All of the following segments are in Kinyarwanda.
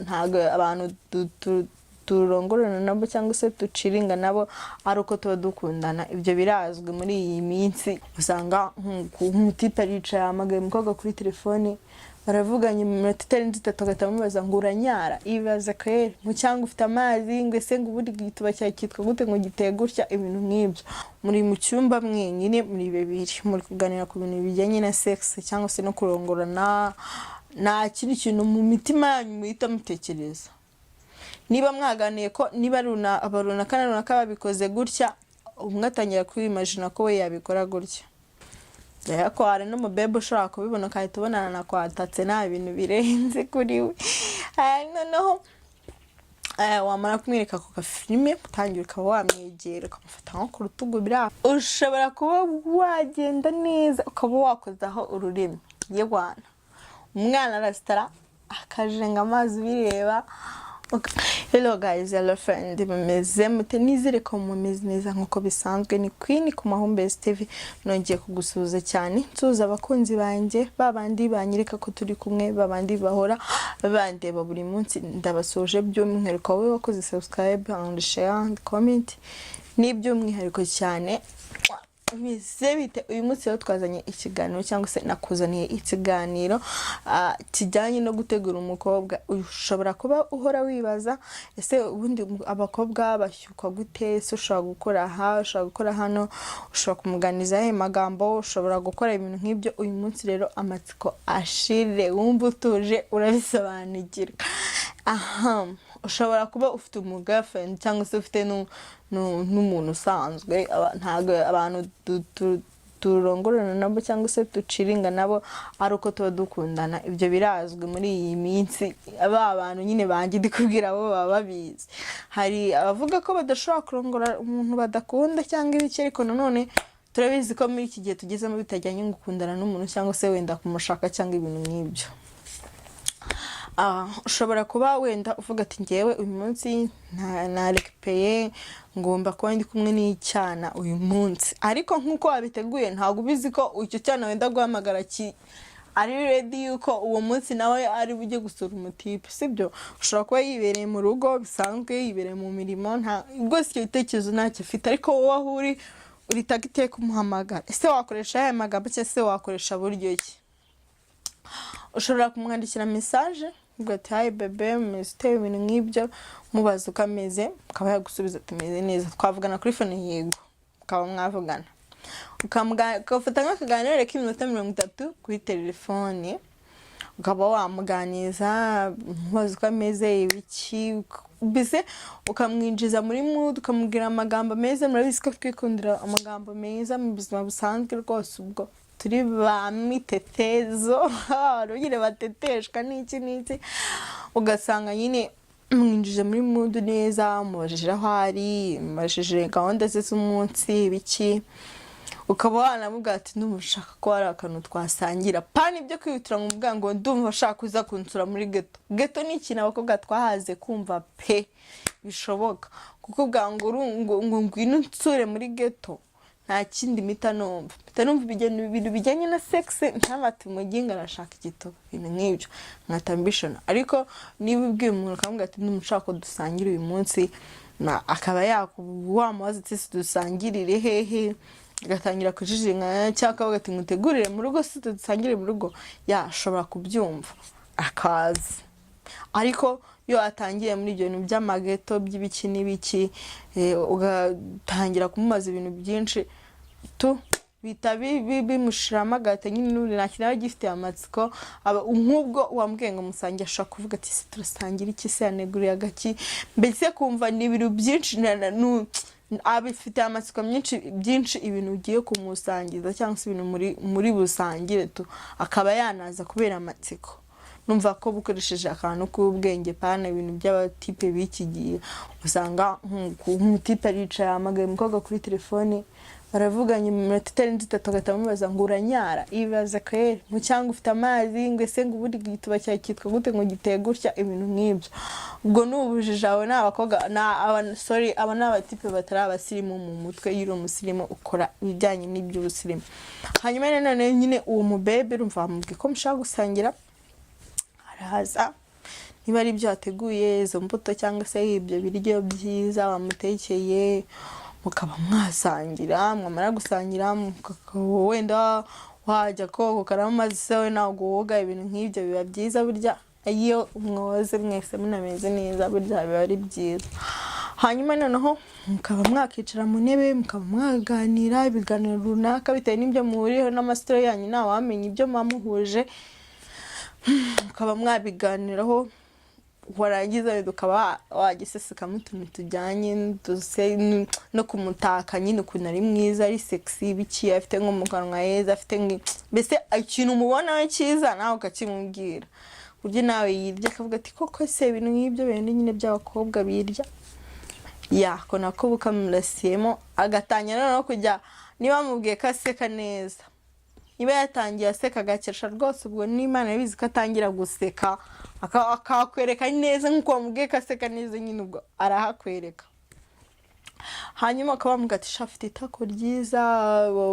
ntago abantu turongorana nabo cyangwa se tuciringa nabo ari uko tuba dukundana. Ibyo birazwi muri iyi minsi. Usanga nk'umutipe aricaye amagaye umukobwa kuri telefone, baravuganye mu minota itarenze 3 agahita amubaza ngo uranyara. Ibaze kweri mu cyangwa ufite amazi ngo ese ngo ubundi gituba cyitwa gute ngo giteye gutya, ibintu nk'ibyo. Muri mu cyumba mwenyine muri bibiri muri kuganira ku bintu bijyanye na sex cyangwa se no kurongorana, nta kindi kintu mu mitima yanyu muhita mutekereza. Niba mwaganiye ko niba runaka babikoze gutya, umwe atangira kwimagina ko we yabikora gutya. Ko hari no mu bebe ushobora kubibona kahita ubonana na kwatatse nta bintu birenze kuri we. Noneho wamara kumwereka ku gafilime utangira ukaba wamwegera ukamufata nko ku rutugu bira. Ushobora kuba wagenda neza ukaba wakozaho ururimi yewana. Umwana arasitara akajenga amazi bireba. Hello guys, hello friend, mumeze mute? Nizere ko mumeze neza nkuko bisanzwe. Ni Queen ku Mahumbezi TV, nongeye kugusuhuza cyane. Nsuhuza abakunzi banjye babandi banyereka ko turi kumwe, babandi bahora bandeba buri munsi. Ndabasoje by'umwihariko wowe wakoze subscribe and share and comment. Ni by'umwihariko cyane. Bize bite uyu munsi rero twazanye ikiganiro cyangwa se nakuzaniye ikiganiro kijyanye no gutegura umukobwa. Ushobora kuba uhora wibaza ese ubundi abakobwa bashyukwa gute? Ese ushobora gukora aha, ushobora gukora hano, ushobora kumuganiza he magambo, ushobora gukora ibintu nk'ibyo. Uyu munsi rero amatsiko ashire, wumva utuje urabisobanukirwa. Ushobora kuba ufite umugirlfriend cyangwa se ufite n'umuntu usanzwe, ntago abantu turongorana nabo cyangwa se tuciringa nabo ari uko tuba dukundana. Ibyo birazwi muri iyi minsi. Abantu nyine banjye ndikubwira abo baba babizi. Hari abavuga ko badashobora kurongora umuntu badakunda cyangwa ibiki, ariko nanone turabizi ko muri iki gihe tugezemo bitajyanye gukundana n'umuntu cyangwa se wenda kumushaka cyangwa ibintu nk'ibyo. Ushobora kuba wenda uvuga ati ngewe uyu munsi narekipeye ngomba kuba ndi kumwe n'icyana uyu munsi, ariko nkuko wabiteguye ntabwo ubizi ko icyo cyana wenda guhamagara ari ready yuko uwo munsi nawe ari bujye gusura umutipe, sibyo? Ushobora kuba yibereye mu rugo bisanzwe, yibereye mu mirimo, rwose icyo gitekerezo ntacyo afite, ariko wowe aho uri tagite kumuhamagara. Ese wakoresha aya magambo cyangwa se wakoresha buryo ki? Ushobora kumwandikira message ugati hi bebe meste ibintu nk'ibyo, mubaza uko ameze, akaba yagusubiza ati meze neza, twavugana kuri phone yego, ukaba mwavugana ukafata nk'akaganiro k'iminota 30 kuri telefone, ukaba wamuganiza mubaza uko ameze ibiki, bise ukamwinjiza muri mood, ukamubwira amagambo meza. Murabizi ko twikundira amagambo meza mu buzima busanzwe rwose. Ubwo turi ba mitetezo rugire bateteshwa n'iki ugasanga nyine mwinjije muri mood neza, mubajije aho ari, mubajije gahunda ze z'umunsi biki, ukaba wanavuga ati ndumushaka ko ari akantu twasangira. Pani ibyo kwihutira mu bwango ndumva shaka kuza kunsura muri ghetto ni ikintu abakobwa twahaze kumva pe bishoboka, kuko bwango ngo ngwino nsure muri ghetto nta kindi mita numva ibintu bijyanye na sex, ntabati muginga arashaka igito ibintu nk'ibyo nkata ambition. Ariko niba ubwiye umuntu akamubwira ati ndumushaka ko dusangira uyu munsi, akaba wamubaza ati dusangirire hehe, agatangira kujijinga cyangwa agati ngutegurire mu rugo se dusangire mu rugo, yashobora kubyumva akaza. Ariko yo atangiye muri ibyo bintu by'amageto by'ibiki n'ibiki, ugatangira kumubaza ibintu byinshi bimushiramo agahita nyine n'uri nakinaho gifite amatsiko. Nk'ubwo wambwiye ngo musange ashaka kuvuga ati se turasangira iki, se yaneguriye agaki, mbese kumva ni ibintu byinshi abifite amatsiko byinshi ibintu ugiye kumusangiza cyangwa se ibintu muri busangire akaba yanaza kubera amatsiko. Numva ko bukoresheje akantu k'ubwenge pana ibintu by'abatipe bikigiye. Usanga nk'umutipe aricaye amagaye umukobwa kuri telefone, baravuganye mu minota itarenze 3 agahita amubaza ngo uranyara. Ibaze kweri mu cyangwa ufite amazi ngo ese ngo ubundi gituba cyitwa gute ngo giteye gutya, ibintu nk'ibyo. Ubwo n'ubujije aho n'abakobwa aba n'abatipe batari abasirimu mu mutwe. Yiro umusirimu ukora ibijyanye n'iby'ubusirimu. Hanyuma none nyine uwo mubebe urumva bamubwiye ko mushaka gusangira, araza niba ari ibyo wateguye izo mbuto cyangwa se ibyo biryo byiza wamutekeye, mukaba mwasangira. Mwamara gusangira wenda wajya koga maze se we ntabwo woga, ibintu nk'ibyo biba byiza. Burya iyo mwoze mwese munameze neza burya biba ari byiza. Hanyuma noneho mukaba mwakicara mu ntebe mukaba mwaganira ibiganiro runaka bitewe n'ibyo muhuriyeho n'amasitoro yanyu, nawe wamenya ibyo mwamuhuje mukaba mwabiganiraho. Warangiza ukaba wagisesekamo utuntu tujyanye no kumutaka nyine ukuntu ari mwiza ari sexy biki, afite nko mu kanwa heza, afite mbese ikintu umubona we cyiza nawe ukakimubwira, buryo nawe yirya akavuga ati koko se ibintu nk'ibyo bende nyine by'abakobwa birya ko nako bukamurasiyemo. Agatangira no kujya niba mubwiye ko aseka neza, niba yatangiye aseka agakesha rwose, ubwo n'Imana yabizi ko atangira guseka akakwereka neza nk'uko wamubwiye ko aseka neza, nyine ubwo arahakwereka. Hanyuma akaba mugatisha afite itako ryiza,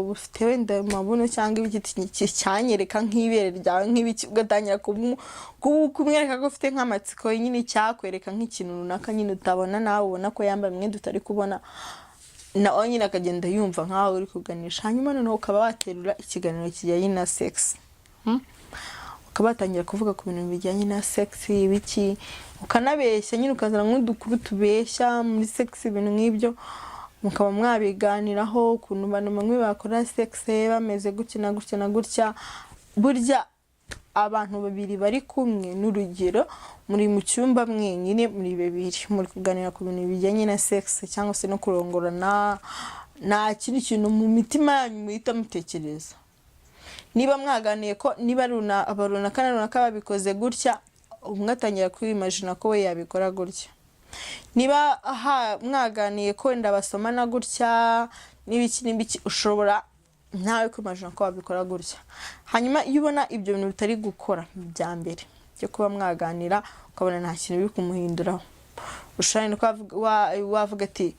ufite wenda mabuno cyangwa ibiti cyanyereka nk'ibere ryawe nk'ibiki, ugatangira kumwereka ko ufite nk'amatsiko nyine cyakwereka nk'ikintu runaka nyine utabona nawe ubona ko yambaye umwenda utari kubona, nawe nyine akagenda yumva nkaho uri kuganisha. Hanyuma noneho ukaba waterura ikiganiro kijyanye na sex, ukaba watangira kuvuga ku bintu bijyanye na sex ibiki, ukanabeshya nyine ukazana nk'udukuru tubeshya muri sex, ibintu nk'ibyo mukaba mwabiganiraho ukuntu abantu bamwe bakora sex bameze gutya na gutya na gutya. Burya abantu babiri bari kumwe n'urugero muri mu cyumba mwenyine muri babiri muri kuganira ku bintu bijyanye na sex cyangwa se no kurongorana, nta kindi kintu mu mitima yanyu muhita mutekereza. Niba mwaganiye ko niba runaka babikoze gutya, umwe atangira kwimagina ko we yabikora gutya. Niba mwaganiye ko wenda basomana gutya n'ibiki ushobora nawe kwimagina ko wabikora gutya. Hanyuma iyo ubona ibyo bintu bitari gukora bya mbere byo kuba mwaganira ukabona nta kintu biri kumuhinduraho, ushobora wavuga ati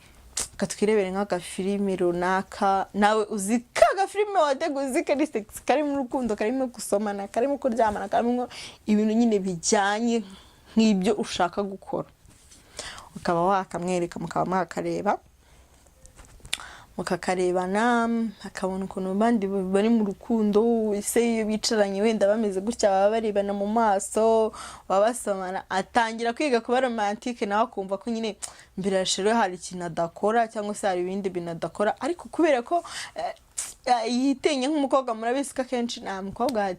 katwirebere nk'agafilime runaka, nawe uzi kagafilime wateguye uzi kari sex, karimo urukundo, karimo gusomana, karimo kuryamana, karimo ibintu nyine bijyanye nk'ibyo ushaka gukora, ukaba wakamwereka mukaba mwakareba mukakarebana, akabona ukuntu bandi bari mu rukundo. Ise iyo bicaranye wenda bameze gutya baba barebana mu maso babasomana, atangira kwiga kuba romantique, nawe akumva ko nyine mbere yashiro hari ikintu adakora cyangwa se hari ibindi bintu adakora, ariko kubera ko yitenye nk'umukobwa. Murabizi ko akenshi nta mukobwa,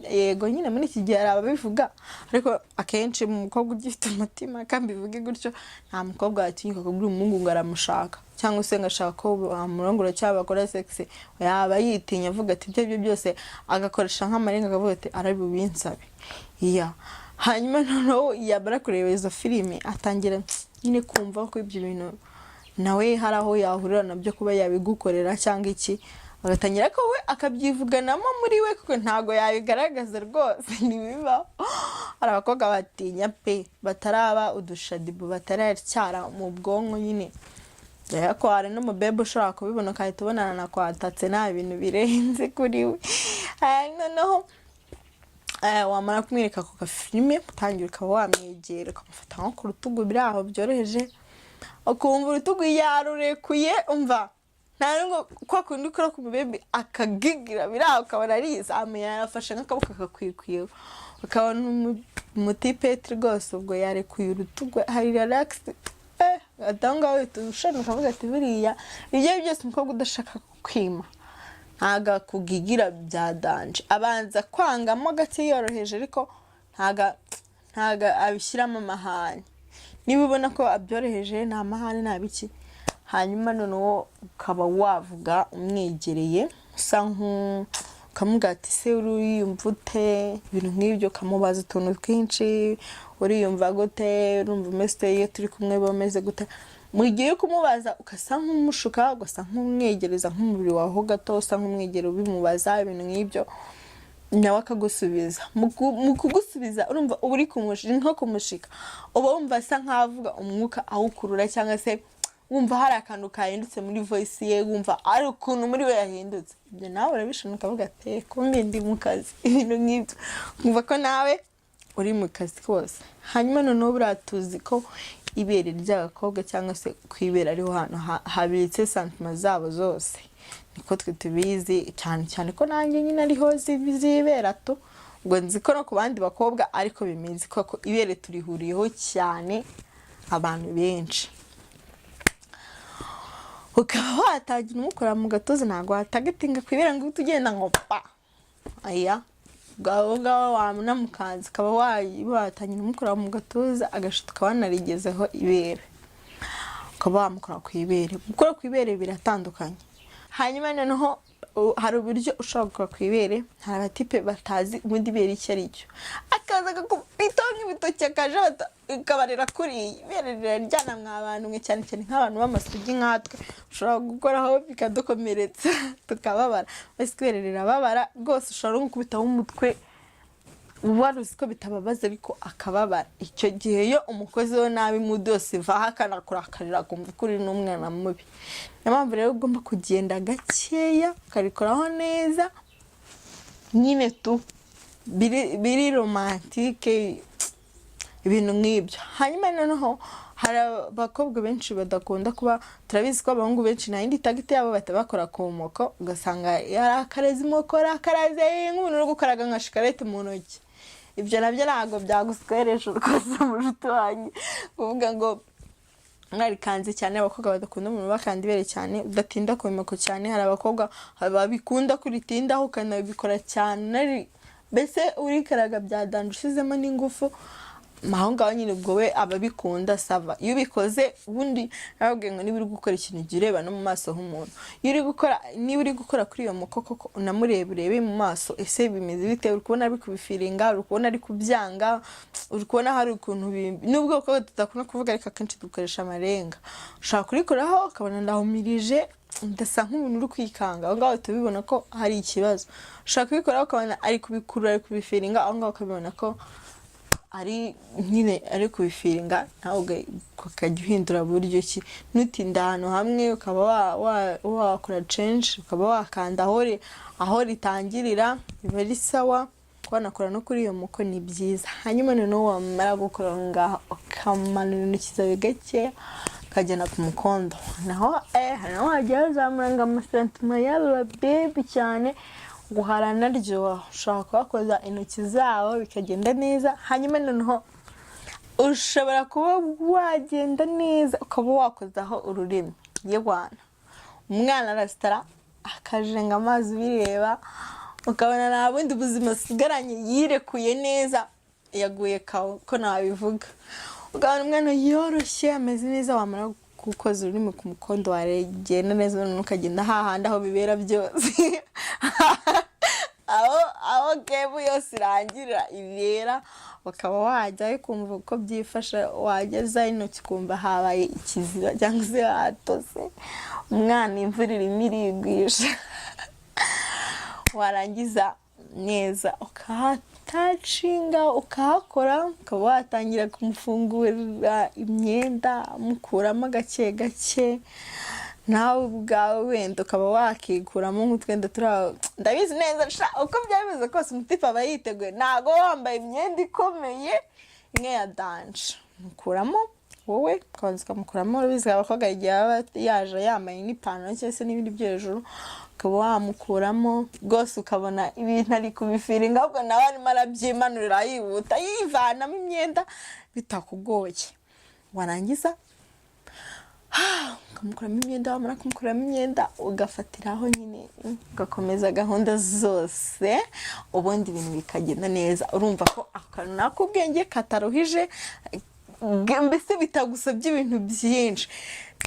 yego nyine muri iki gihe ababivuga, ariko akenshi mu mukobwa ugifite umutima kandi bivuge gutyo, nta mukobwa yatinyuka kubwira umuhungu ngo aramushaka cyangwa se ngashaka ko bamurongora cyangwa bakora sex, yaba yitinya avuga ati ibyo byose, agakoresha nk'amarenga akavuga ati arabibinsabe. Hanyuma noneho yabara kureba izo filime atangira nyine kumva ko ibyo bintu nawe hari aho yahurira nabyo kuba yabigukorera cyangwa iki, agatangira ko we akabyivuganamo muri we kuko ntago yabigaragaza rwose ntibiba. Hari abakobwa batinya pe, bataraba udushadibu, bataracyara mu bwonko nyine. Ko hari n'umubebe ushobora kubibona ukahita ubonana na kwatatse nta bintu birenze kuri we. Noneho wamara kumwereka ku gafilime utangira ukaba wamwegera ukamufata nko ku rutugu, biri aho byoroheje, ukumva urutugu yarurekuye, umva nta ngo kwa kundi ukora ku mubebe akagigira, biri aho ukabona arizamuye yarafashe nk'akaboko akakwikwiye, ukabona umutipeti rwose ubwo yarekuye urutugu, hari relax. Atanga ushaka ukavuga ati buriya ibyo byose umukobwa udashaka kwima ntaga kugigira bya danje, abanza kwangamo gake yoroheje, ariko ntaga abishyiramo amahane. Niba ubona ko abyoroheje nta mahane nta biki, hanyuma noneho ukaba wavuga umwegereye usa ukamuga ati se uriyumva ute, ibintu nk'ibyo ukamubaza utuntu twinshi, uriyumva gute, urumva umeze iyo turi kumwe bameze gute. Mu gihe kumubaza ukasa nk'umushuka, ugasa nk'umwegereza nk'umubiri waho gato, usa nk'umwegero bimubaza ibintu nk'ibyo, nawe akagusubiza. Mu kugusubiza urumva uri nko kumushika, uba wumva asa nk'avuga umwuka awukurura, cyangwa se wumva hari akantu kahindutse muri voice ye, wumva ari ukuntu muri we yahindutse. Ibyo nawe urabishona ukavuga ati kumbe ndi mu kazi, ibintu nk'ibyo. Kumva ko nawe uri mu kazi kose. Hanyuma noneho buriya tuzi ko ibere ry'agakobwa cyangwa se kwibera ariho hantu habitse santima zabo zose, niko twe tubizi cyane ko nanjye nyine ariho zibera to. Ubwo nzi ko no ku bandi bakobwa ariko bimeze ko ibere turihuriyeho cyane abantu benshi. Ukaba watagira umukora mu gatuza, ntabwo watagatinga kwibera ngo tugenda ngo pa aya gaho wamunamukanze, ukaba watangira umukora mu gatuza agashutuka wanarigezeho ibere, ukaba wamukora ku ibere. Gukora ku ibere biratandukanye. Hanyuma noneho hari uburyo ushobora gukora ku ibere. Hari abatipe batazi ubundi ibere icyo ari cyo, akaza akakubita nk'ibitoki akaje ukabarira kuri ibere riraryana mw'abantu mwe, cyane nk'abantu b'amasugi nkatwe ushobora gukoraho bikadukomeretsa tukababara. Basi ibere rirababara rwose, ushobora gukubitaho umutwe wari uzi ko bitababaza ariko akababara. Icyo gihe iyo umukozi we nabi mu dose vaho akanakurakarira akumva ko uri n'umwana mubi. Niyo mpamvu rero ugomba kugenda gakeya ukarikoraho neza nyine tu biri romantike, ibintu nk'ibyo. Hanyuma noneho hari abakobwa benshi badakunda kuba, turabizi ko abahungu benshi nta yindi tagite yabo batabakora ku moko, ugasanga yarakareze imoko rakaraze nk'umuntu uri gukaraga nka shikarete mu ntoki. Ibyo nabyo ntabwo byagusweresha rwose mujuti wanjye kuvuga ngo mwarikanze cyane. Abakobwa badakunda umuntu bakanda ibere cyane, udatinda ku moko cyane. Hari abakobwa babikunda kuritindaho ukanabikora cyane, mbese urikaraga byadanje usizemo n'ingufu. Aho ngaho nyine ubwo we ababikunda sava. Iyo ubikoze ubundi nababwiye ngo niba uri gukora ikintu jya ureba no mu maso h'umuntu. Niba uri gukora kuri iyo moko koko unamurebe mu maso, ese bimeze bite? Uri kubona ari kubifiringa, uri kubona ari kubyanga, uri kubona hari ukuntu nubwo ko tudakunda kuvuga ariko akenshi dukoresha amarenga. Ushaka kurikoraho ukabona ndahumirije, ndasa nk'umuntu uri kwikanga, aho ngaho tubibona ko hari ikibazo. Ushaka kubikoraho ukabona ari kubikurura, ari kubifiringa, aho ngaho ukabibona ko ari nyine ari kubifiringa. Nawe ukajya uhindura buryo ki, nutinda ahantu hamwe ukaba wakora change, ukaba wakanda aho ritangirira, biba ari sawa. Kwanakora no kuri iyo moko ni byiza. Hanyuma noneho wamara gukora ngaha ukamanura intoki zawe gake ukajyana ku mukondo, naho wajya uzamuranga amasantima y'aba baby cyane, guhara naryo ushaka kubakoza intoki zawo bikagenda neza. Hanyuma noneho ushobora kuba wagenda neza ukaba wakozaho ururimi. Yewana umwana arasitara akajenga amazi bireba, ukabona nta bundi buzima asigaranye, yirekuye neza, yaguye ko nabivuga. Ukabona umwana yoroshye ameze neza, wamara gukoza ururimi ku mukondo waregenda neza, none ukagenda hahandi aho bibera byose aho kebu yose irangirira ibera, ukaba wajyayo kumva uko byifasha. Wageza intoki kumva habaye ikiziba cyangwa se hatose, umwana imvura irimo irigwisha. Warangiza neza ukahatacinga ukahakora, ukaba watangira kumufungurira imyenda mukuramo gake gake. Nawe ubwawe wenda ukaba wakikuramo nk'utwenda turaho. Ndabizi neza uko byabimeze kose umutipe aba yiteguye, ntago wambaye imyenda ikomeye imwe ya danje. Mukuramo wowe ukabanza ukamukuramo. Urabizi abakobwa igihe aba yaje yambaye n'ipantaro cyangwa se n'ibindi byo hejuru, ukaba wamukuramo rwose ukabona ibintu ari kubifiringa, ahubwo nawe arimo arabyimanurira yihuta yivanamo imyenda bitakugoye. Warangiza ukamukuramo imyenda, wamara kumukuramo imyenda ugafatiraho nyine ugakomeza gahunda zose, ubundi ibintu bikagenda neza. Urumva ko akantu nakubwenge kataruhije, mbese bitagusabye ibintu byinshi.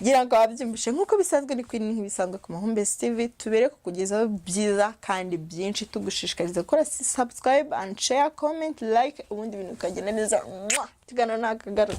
Gira ngo wabyumvishe nk'uko bisanzwe ni kwini nk'ibisanzwe ku Mahumbezi TV, tubere kukugezaho byiza kandi byinshi, tugushishikariza gukora subscribe and share, comment, like, ubundi ibintu bikagenda neza. Tugana nakagaruka.